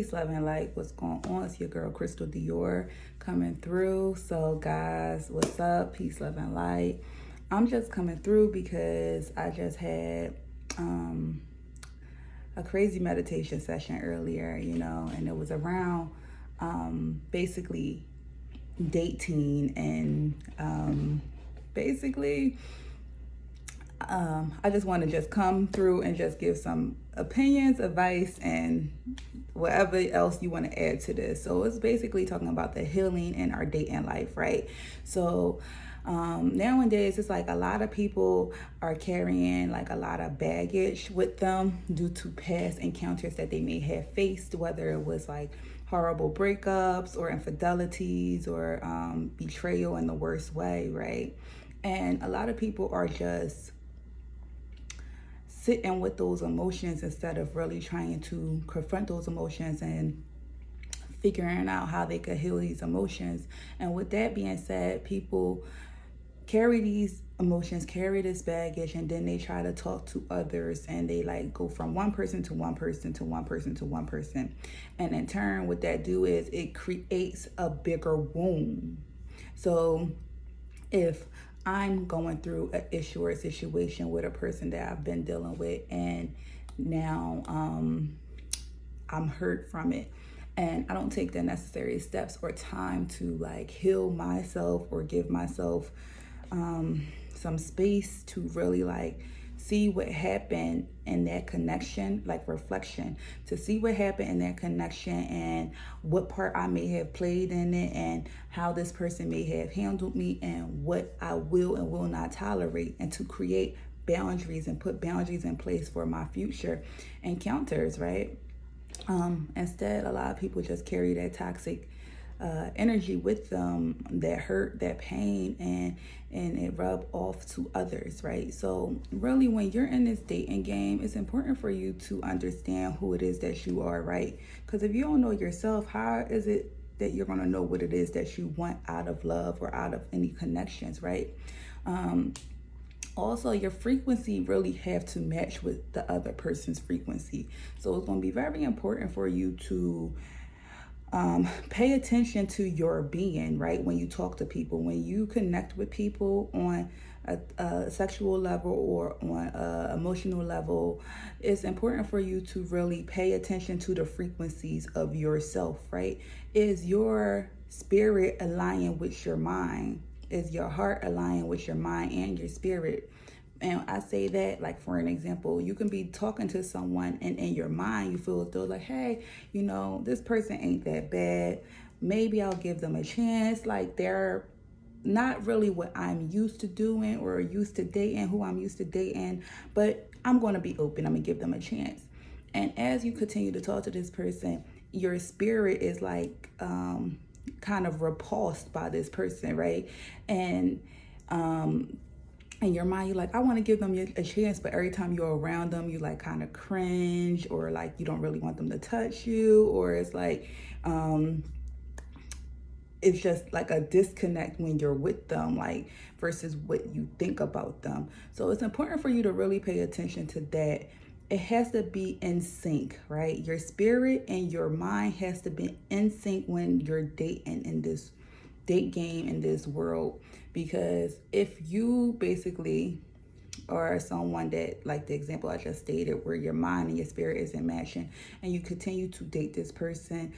Peace, love, and light. What's going on? It's your girl Crystal Dior coming through. So guys, what's up? Peace, love, and light. I'm just coming through because I just had a crazy meditation session earlier, and it was around basically dating and basically I just want to just come through and just give some opinions, advice, and whatever else you want to add to this. So it's basically talking about the healing in our dating life, right? So nowadays it's like a lot of people are carrying like a lot of baggage with them due to past encounters that they may have faced, whether it was like horrible breakups or infidelities or betrayal in the worst way, right? And a lot of people are just sitting with those emotions instead of really trying to confront those emotions and figuring out how they could heal these emotions. And with that being said, people carry these emotions, carry this baggage, and then they try to talk to others, and they like go from one person to one person to one person to one person. And in turn, what that do is it creates a bigger wound. So if I'm going through an issue or a situation with a person that I've been dealing with, and now I'm hurt from it, and I don't take the necessary steps or time to like heal myself or give myself some space to really like see what happened in that connection, like reflection, to see what happened in that connection and what part I may have played in it and how this person may have handled me and what I will and will not tolerate, and to create boundaries and put boundaries in place for my future encounters, right? Instead, a lot of people just carry that toxic energy with them, that hurt, that pain, and it rub off to others, right? So really, when you're in this dating game, it's important for you to understand who it is that you are, right? Because if you don't know yourself, how is it that you're going to know what it is that you want out of love or out of any connections, right? Also, your frequency really have to match with the other person's frequency. So it's going to be very important for you to pay attention to your being, right? When you talk to people, when you connect with people on a sexual level or on an emotional level, it's important for you to really pay attention to the frequencies of yourself, right? Is your spirit aligning with your mind? Is your heart aligning with your mind and your spirit? And I say that, like, for an example, you can be talking to someone and in your mind, you feel as though like, hey, this person ain't that bad. Maybe I'll give them a chance. Like, they're not really what I'm used to doing or used to dating, who I'm used to dating, but I'm going to be open. I'm going to give them a chance. And as you continue to talk to this person, your spirit is like kind of repulsed by this person, right? And in your mind, you're like, I want to give them a chance, but every time you're around them, you like kind of cringe, or like you don't really want them to touch you, or it's like it's just like a disconnect when you're with them, like versus what you think about them. So it's important for you to really pay attention to that. It has to be in sync, right? Your spirit and your mind has to be in sync when you're dating in this date game in this world. Because if you basically are someone that, like the example I just stated, where your mind and your spirit isn't matching and you continue to date this person,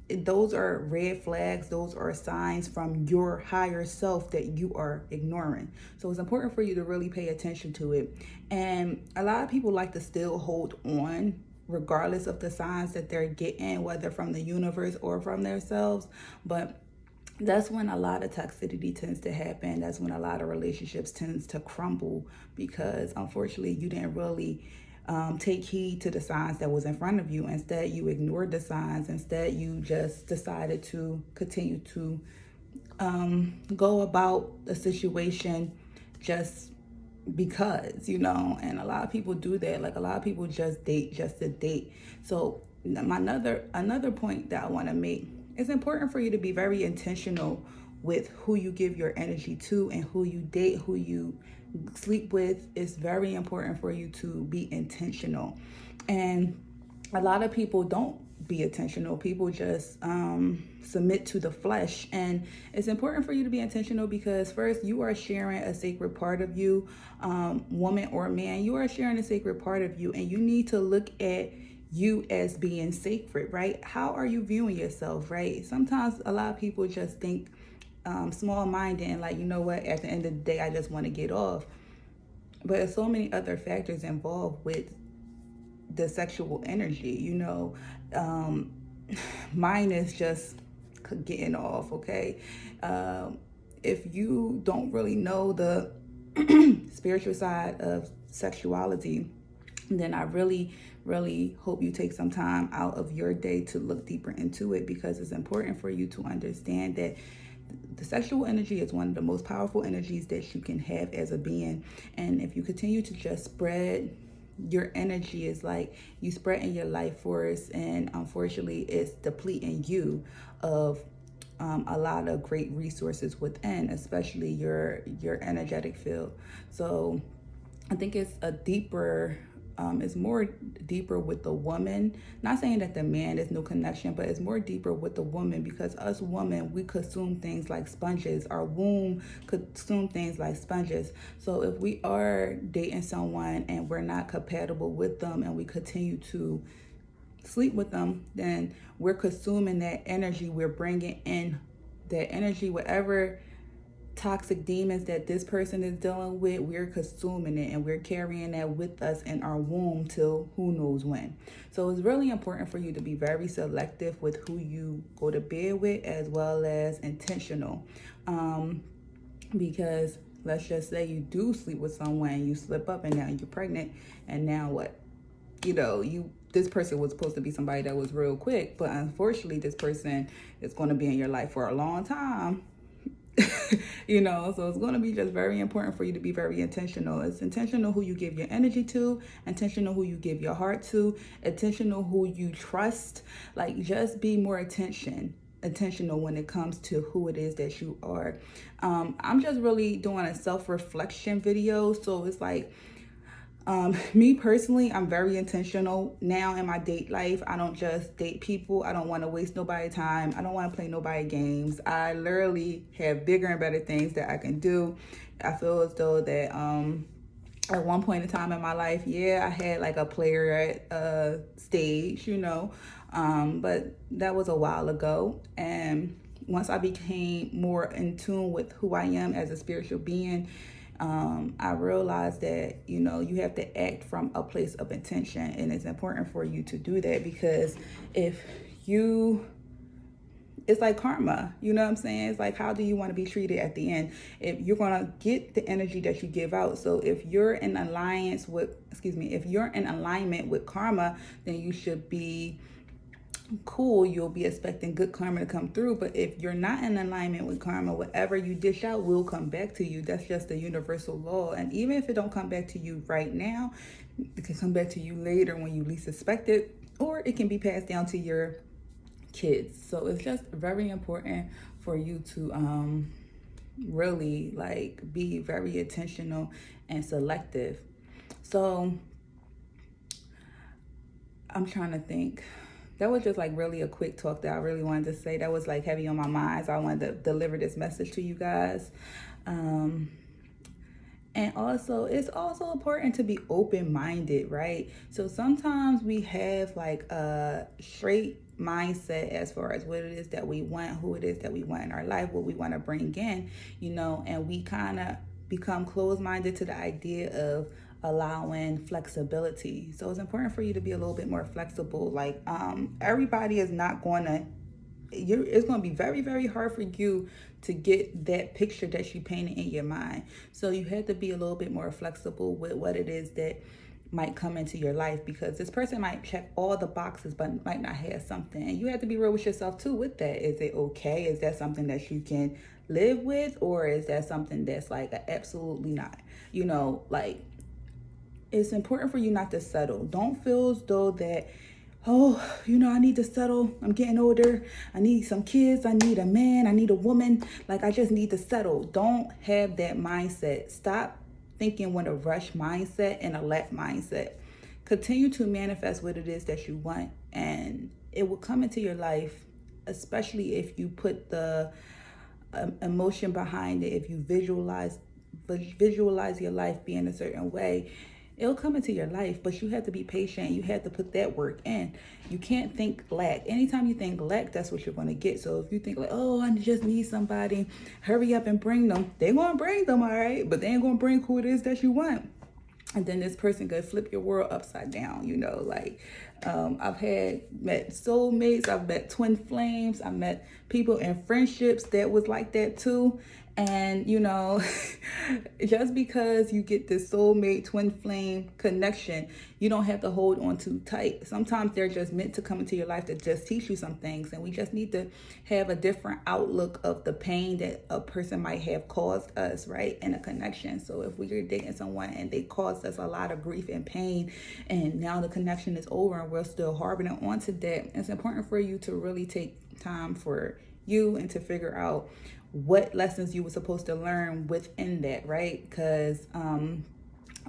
those are red flags. Those are signs from your higher self that you are ignoring. So it's important for you to really pay attention to it. And a lot of people like to still hold on regardless of the signs that they're getting, whether from the universe or from themselves. But that's when a lot of toxicity tends to happen. That's when a lot of relationships tends to crumble, because unfortunately you didn't really take heed to the signs that was in front of you. Instead, you ignored the signs. Instead, you just decided to continue to go about the situation just because, and a lot of people do that. Like, a lot of people just date just to date. So another point that I want to make, it's important for you to be very intentional with who you give your energy to and who you date, who you sleep with. It's very important for you to be intentional. And a lot of people don't be intentional. People just submit to the flesh. And it's important for you to be intentional because first, you are sharing a sacred part of you, woman or man. You are sharing a sacred part of you, and you need to look at you as being sacred, right? How are you viewing yourself, right? Sometimes a lot of people just think small-minded and like, you know what, at the end of the day, I just want to get off. But there's so many other factors involved with the sexual energy, mine is just getting off, okay? If you don't really know the spiritual side of sexuality, then I really, really hope you take some time out of your day to look deeper into it, because it's important for you to understand that the sexual energy is one of the most powerful energies that you can have as a being. And if you continue to just spread your energy, is like you spreading your life force, and unfortunately it's depleting you of a lot of great resources within, especially your energetic field. So I think it's a deeper it's more deeper with the woman. Not saying that the man is no connection, but it's more deeper with the woman, because us women, we consume things like sponges. Our womb consume things like sponges. So if we are dating someone and we're not compatible with them and we continue to sleep with them, then we're consuming that energy. We're bringing in that energy, whatever toxic demons that this person is dealing with, we're consuming it and we're carrying that with us in our womb till who knows when. So it's really important for you to be very selective with who you go to bed with, as well as intentional, because let's just say you do sleep with someone, you slip up and now you're pregnant, and now what? This person was supposed to be somebody that was real quick, but unfortunately this person is going to be in your life for a long time. So it's going to be just very important for you to be very intentional. It's intentional who you give your energy to, intentional who you give your heart to, intentional who you trust. Like, just be more intentional when it comes to who it is that you are. I'm just really doing a self-reflection video, so it's like, me personally, I'm very intentional now in my date life. I don't just date people. I don't want to waste nobody's time. I don't want to play nobody games. I literally have bigger and better things that I can do. I feel as though that at one point in time in my life, I had like a player stage, but that was a while ago. And once I became more in tune with who I am as a spiritual being, I realized that, you have to act from a place of intention, and it's important for you to do that, because it's like karma, you know what I'm saying? It's like, how do you want to be treated at the end? If you're going to get the energy that you give out. So if you're in alignment with karma, then you should be cool. You'll be expecting good karma to come through. But if you're not in alignment with karma, whatever you dish out will come back to you. That's just the universal law. And even if it don't come back to you right now, it can come back to you later when you least expect it, or it can be passed down to your kids. So it's just very important for you to really be very intentional and selective. So I'm trying to think. That was just really a quick talk that I really wanted to say. That was heavy on my mind, so I wanted to deliver this message to you guys. And also, it's also important to be open-minded, right? So sometimes we have a straight mindset as far as what it is that we want, who it is that we want in our life, what we want to bring in, and we kind of become closed-minded to the idea of allowing flexibility. So it's important for you to be a little bit more flexible. Everybody is not going to, it's going to be very, very hard for you to get that picture that you painted in your mind. So you have to be a little bit more flexible with what it is that might come into your life, because this person might check all the boxes but might not have something. And you have to be real with yourself too with that. Is it okay? Is that something that you can live with, or is that something that's absolutely not? It's important for you not to settle. Don't feel as though that, I need to settle. I'm getting older. I need some kids. I need a man. I need a woman. I just need to settle. Don't have that mindset. Stop thinking with a rush mindset and a lack mindset. Continue to manifest what it is that you want. And it will come into your life, especially if you put the emotion behind it. If you visualize your life being a certain way, it'll come into your life. But you have to be patient. You have to put that work in. You can't think lack. Anytime you think lack, that's what you're going to get. So if you think like, oh, I just need somebody, hurry up and bring them, they're going to bring them, all right, but they ain't going to bring who it is that you want. And then this person could flip your world upside down, you know, like I've met soulmates, I've met twin flames, I've met people in friendships that was like that too. And, you know, just because you get this soulmate twin flame connection, you don't have to hold on too tight. Sometimes they're just meant to come into your life to just teach you some things. And we just need to have a different outlook of the pain that a person might have caused us, right, in a connection. So if we are dating someone and they caused us a lot of grief and pain, and now the connection is over and we're still harboring onto that, it's important for you to really take time for you and to figure out what lessons you were supposed to learn within that, right? Because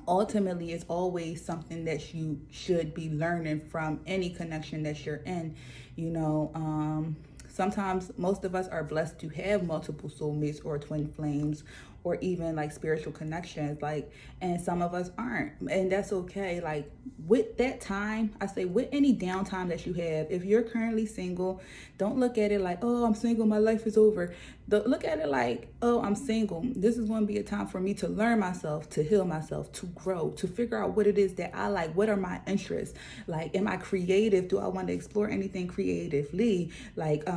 ultimately it's always something that you should be learning from any connection that you're in. You know, sometimes most of us are blessed to have multiple soulmates or twin flames or even like spiritual connections, like, and some of us aren't, and that's okay. Like with that time, I say with any downtime that you have, if you're currently single, don't look at it like, oh, I'm single, my life is over. Look at it like, oh, I'm single, this is going to be a time for me to learn myself, to heal myself, to grow, to figure out what it is that I like, what are my interests, like, am I creative, do I want to explore anything creatively, like,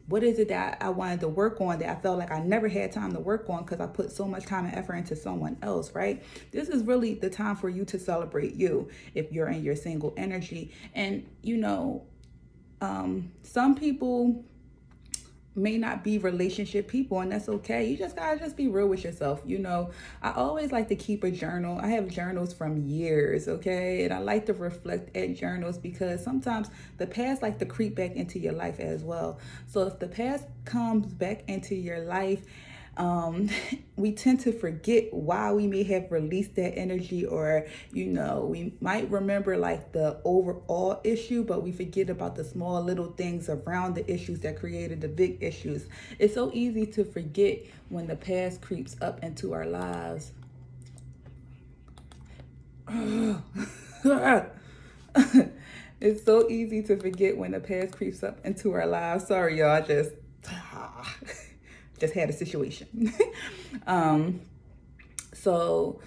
what is it that I wanted to work on that I felt like I never had time to work on because I put so much time and effort into someone else, right? This is really the time for you to celebrate you if you're in your single energy. And, you know, some people may not be relationship people, and that's okay. You just gotta just be real with yourself. You know, I always like to keep a journal. I have journals from years, okay? And I like to reflect at journals because sometimes the past like to creep back into your life as well. So if the past comes back into your life, we tend to forget why we may have released that energy, or, you know, we might remember like the overall issue, but we forget about the small little things around the issues that created the big issues. It's so easy to forget when the past creeps up into our lives. It's so easy to forget when the past creeps up into our lives. Sorry, y'all, just had a situation. So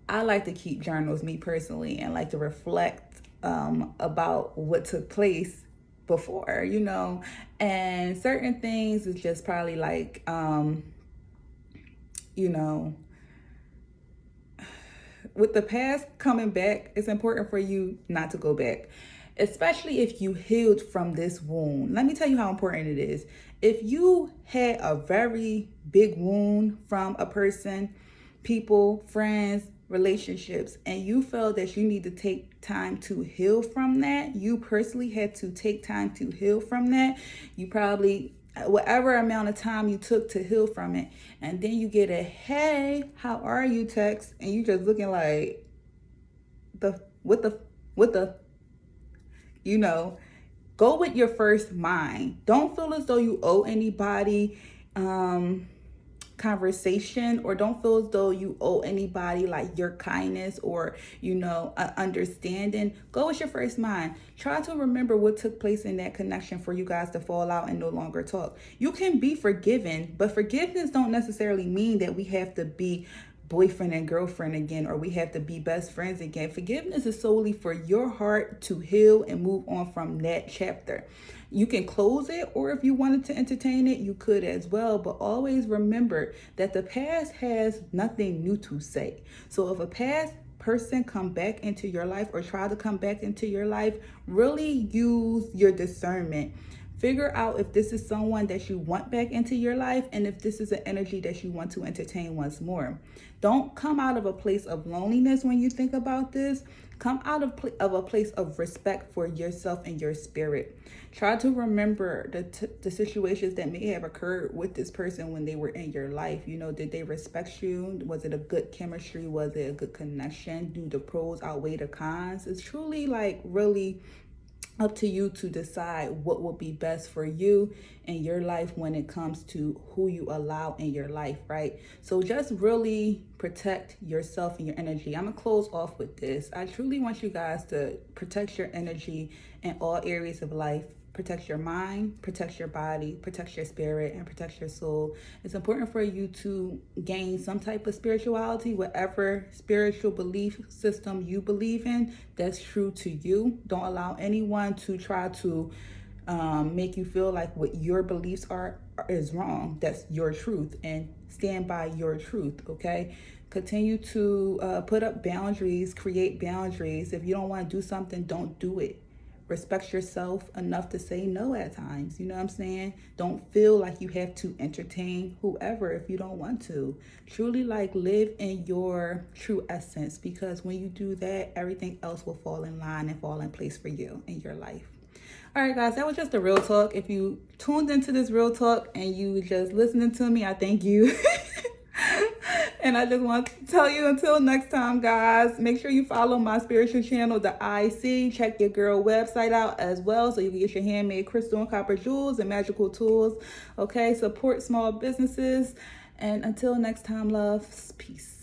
I like to keep journals, me personally, and like to reflect about what took place before, you know, and certain things is just probably like, you know, with the past coming back, it's important for you not to go back, especially if you healed from this wound. Let me tell you how important it is. If you had a very big wound from a person, people, friends, relationships, and you felt that you need to take time to heal from that, you personally had to take time to heal from that, you probably, whatever amount of time you took to heal from it, and then you get a hey, how are you text, and you just looking like what the, you know, go with your first mind. Don't feel as though you owe anybody conversation, or don't feel as though you owe anybody like your kindness or, you know, understanding. Go with your first mind. Try to remember what took place in that connection for you guys to fall out and no longer talk. You can be forgiven, but forgiveness don't necessarily mean that we have to be boyfriend and girlfriend again, or we have to be best friends again. Forgiveness is solely for your heart to heal and move on from that chapter. You can close it, or if you wanted to entertain it, you could as well. But always remember that the past has nothing new to say. So if a past person come back into your life or try to come back into your life, really use your discernment. Figure out if this is someone that you want back into your life, and if this is an energy that you want to entertain once more. Don't come out of a place of loneliness when you think about this. Come out of a place of respect for yourself and your spirit. Try to remember the situations that may have occurred with this person when they were in your life. You know, did they respect you? Was it a good chemistry? Was it a good connection? Do the pros outweigh the cons? It's truly like really up to you to decide what will be best for you in your life when it comes to who you allow in your life, right? So just really protect yourself and your energy. I'm gonna close off with this. I truly want you guys to protect your energy in all areas of life. Protect your mind, protect your body, protect your spirit, and protect your soul. It's important for you to gain some type of spirituality, whatever spiritual belief system you believe in, that's true to you. Don't allow anyone to try to make you feel like what your beliefs are is wrong. That's your truth, and stand by your truth, okay? Continue to put up boundaries, create boundaries. If you don't want to do something, don't do it. Respect yourself enough to say no at times. You know what I'm saying? Don't feel like you have to entertain whoever if you don't want to. Truly, like, live in your true essence, because when you do that, everything else will fall in line and fall in place for you in your life. All right, guys, that was just a real talk. If you tuned into this real talk and you just listening to me, I thank you. And I just want to tell you, until next time, guys, make sure you follow my spiritual channel, The IC. Check your girl website out as well, so you can get your handmade crystal and copper jewels and magical tools. Okay, support small businesses. And until next time, loves, peace.